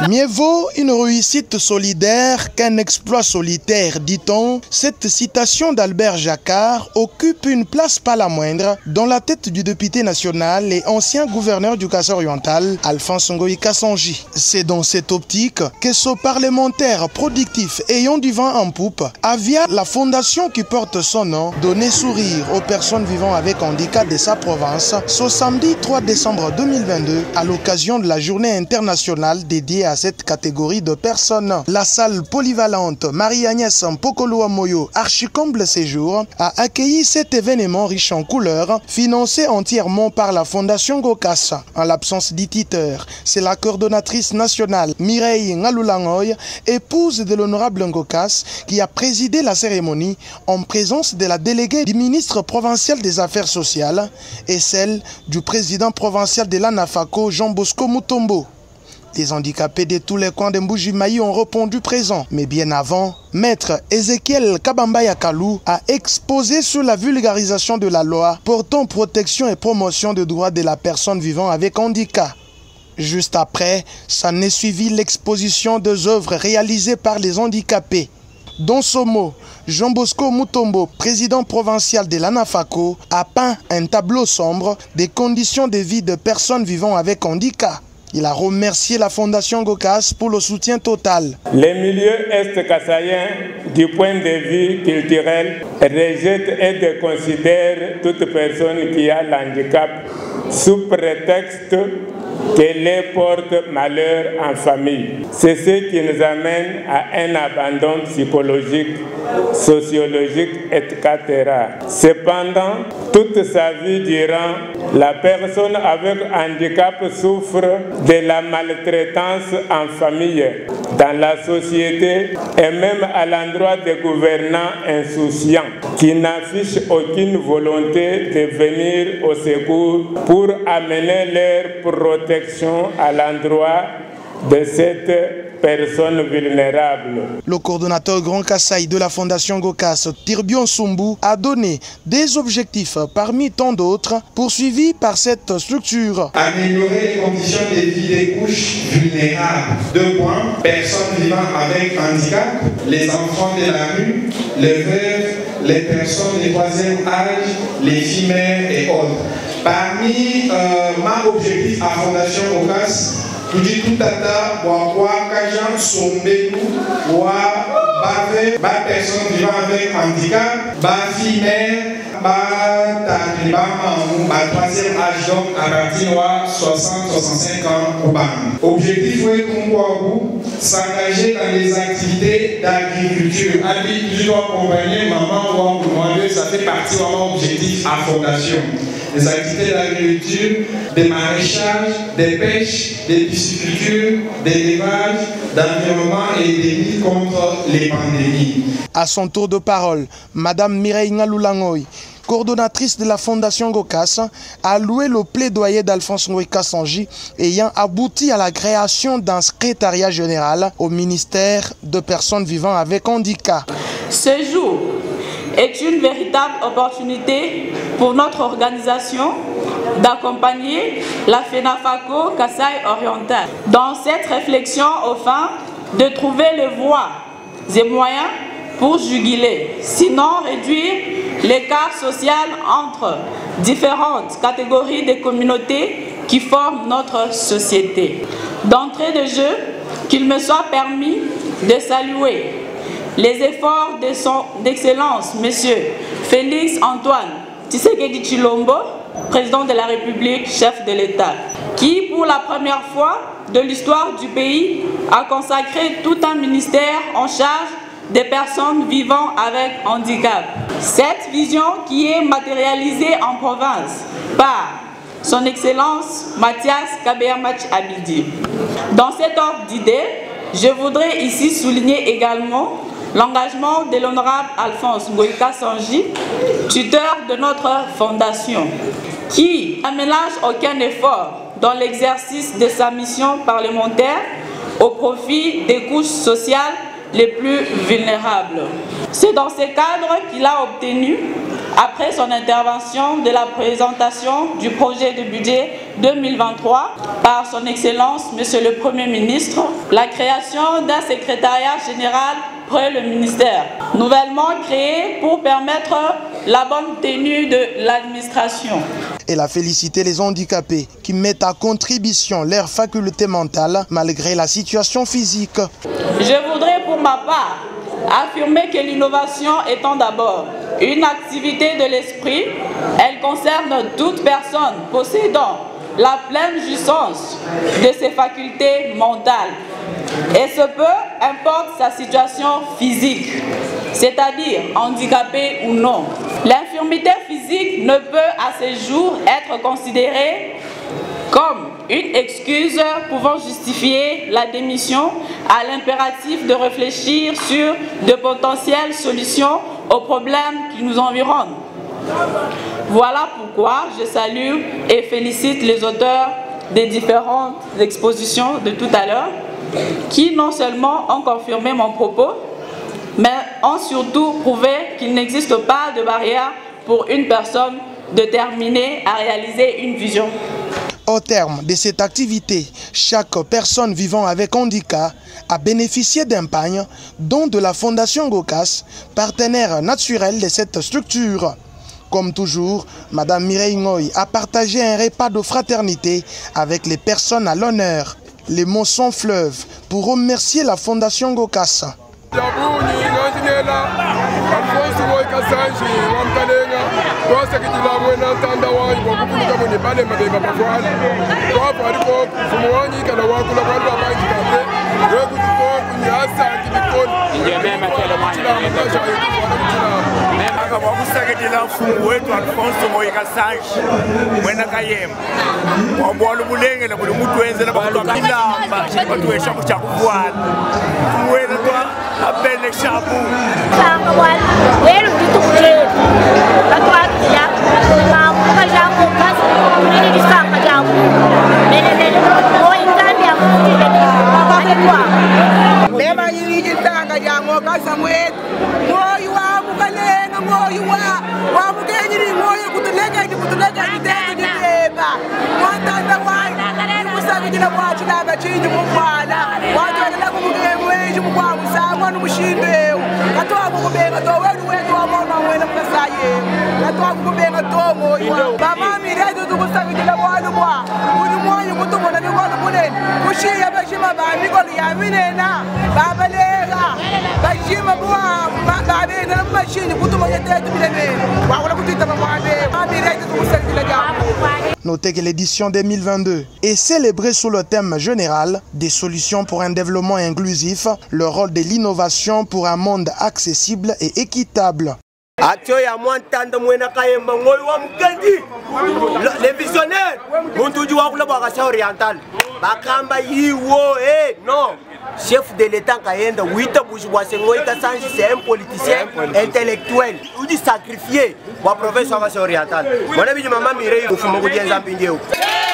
Mieux vaut une réussite solidaire qu'un exploit solitaire, dit-on. Cette citation d'Albert Jacquard occupe une place pas la moindre dans la tête du député national et ancien gouverneur du Kasaï-Oriental, Alphonse Ngoï Kasonji. C'est dans cette optique que ce parlementaire productif ayant du vent en poupe a, via la fondation qui porte son nom, donné sourire aux personnes vivant avec handicap de sa province ce samedi 3 décembre 2022 à l'occasion de la journée internationale dédiée à cette catégorie de personnes. La salle polyvalente Marie-Agnès Mpokolo Moyo, archicomble séjour, a accueilli cet événement riche en couleurs, financé entièrement par la Fondation Gokas. En l'absence d'éditeur, c'est la coordonnatrice nationale Mireille Ngalulangoy, épouse de l'honorable Ngokas, qui a présidé la cérémonie en présence de la déléguée du ministre provincial des Affaires sociales et celle du président provincial de l'ANAFACO, Jean Bosco Mutombo. Les handicapés de tous les coins de Mbujimayi ont répondu présent. Mais bien avant, Maître Ezekiel Kabamba Kalou a exposé sur la vulgarisation de la loi portant protection et promotion des droits de la personne vivant avec handicap. Juste après, s'en est suivi l'exposition des œuvres réalisées par les handicapés. Dans ce mot, Jean Bosco Mutombo, président provincial de l'ANAFACO, a peint un tableau sombre des conditions de vie de personnes vivant avec handicap. Il a remercié la Fondation Gokas pour le soutien total. Les milieux est-kassaïens, du point de vue culturel, rejettent et déconsidèrent toute personne qui a l'handicap sous prétexte qu'elle porte malheur en famille. C'est ce qui nous amène à un abandon psychologique, sociologique, etc. Cependant, toute sa vie durant, la personne avec handicap souffre de la maltraitance en famille, dans la société et même à l'endroit des gouvernants insouciants qui n'affichent aucune volonté de venir au secours pour amener leur protection à l'endroit de cette personne vulnérable. Le coordonnateur Grand Kasaï de la Fondation Gokas, Tirbion Sumbu, a donné des objectifs parmi tant d'autres poursuivis par cette structure. Améliorer les conditions de vie des couches vulnérables. 2 points. Personnes vivant avec handicap, les enfants de la rue, les veuves, les personnes de 3e âge, les filles mères et autres. Parmi ma objectif à Fondation Gokas, tout dit tout tata, wa kajan sombelu, wa bave, ba personne vivant avec handicap, ba fille mère, ba taliban, ba 3e âge, donc à partir de 60-65 ans au ban. Objectif est s'engager dans les activités d'agriculture. Je dois accompagner maman ou demander, ça fait partie de mon objectif à Fondation. Les activités d'agriculture, des maraîchages, des pêches, des piscicultures, des élevages, d'environnement et des luttes contre les pandémies. À son tour de parole, Madame Mireille Ngalulangoy, coordonnatrice de la Fondation Gokas, a loué le plaidoyer d'Alphonse Ngoï Kasonji ayant abouti à la création d'un secrétariat général au ministère de personnes vivant avec handicap. Ce jour est une véritable opportunité pour notre organisation d'accompagner la FENAFACO Kasaï-Oriental dans cette réflexion afin de trouver les voies et moyens pour juguler, sinon réduire l'écart social entre différentes catégories de communautés qui forment notre société. D'entrée de jeu, qu'il me soit permis de saluer les efforts de son Excellence, M. Félix Antoine Tshisekedi Tshilombo, président de la République, chef de l'État, qui, pour la première fois de l'histoire du pays, a consacré tout un ministère en charge des personnes vivant avec handicap. Cette vision qui est matérialisée en province par son Excellence Mathias Kabeamach Abidi. Dans cet ordre d'idées, je voudrais ici souligner également l'engagement de l'honorable Alphonse Ngoï Kasonji, tuteur de notre fondation, qui ne ménage aucun effort dans l'exercice de sa mission parlementaire au profit des couches sociales les plus vulnérables. C'est dans ce cadre qu'il a obtenu après son intervention de la présentation du projet de budget 2023 par son Excellence, Monsieur le Premier ministre, la création d'un secrétariat général près le ministère, nouvellement créé pour permettre la bonne tenue de l'administration. Elle a félicité les handicapés qui mettent à contribution leur faculté mentale malgré la situation physique. Je voudrais pour ma part affirmer que l'innovation étant d'abord une activité de l'esprit, elle concerne toute personne possédant la pleine jouissance de ses facultés mentales. Et ce peu importe sa situation physique, c'est-à-dire handicapé ou non. L'infirmité physique ne peut à ce jour être considérée comme une excuse pouvant justifier la démission à l'impératif de réfléchir sur de potentielles solutions aux problèmes qui nous environnent. Voilà pourquoi je salue et félicite les auteurs des différentes expositions de tout à l'heure qui non seulement ont confirmé mon propos, mais ont surtout prouvé qu'il n'existe pas de barrière pour une personne déterminée à réaliser une vision. Au terme de cette activité, chaque personne vivant avec handicap a bénéficié d'un pagne, don de la Fondation Gokas, partenaire naturel de cette structure. Comme toujours, Madame Mireille Ngoy a partagé un repas de fraternité avec les personnes à l'honneur. Les mots sont fleuves pour remercier la Fondation Gokas. Notez que l'édition 2022 est célébrée sous le thème général des solutions pour un développement inclusif, le rôle de l'innovation pour un monde accessible et équitable. Les visionnaires, non. Chef de l'État, c'est un politicien intellectuel. Il dit sacrifier la province orientale. Mon ami, maman Mireille, il faut que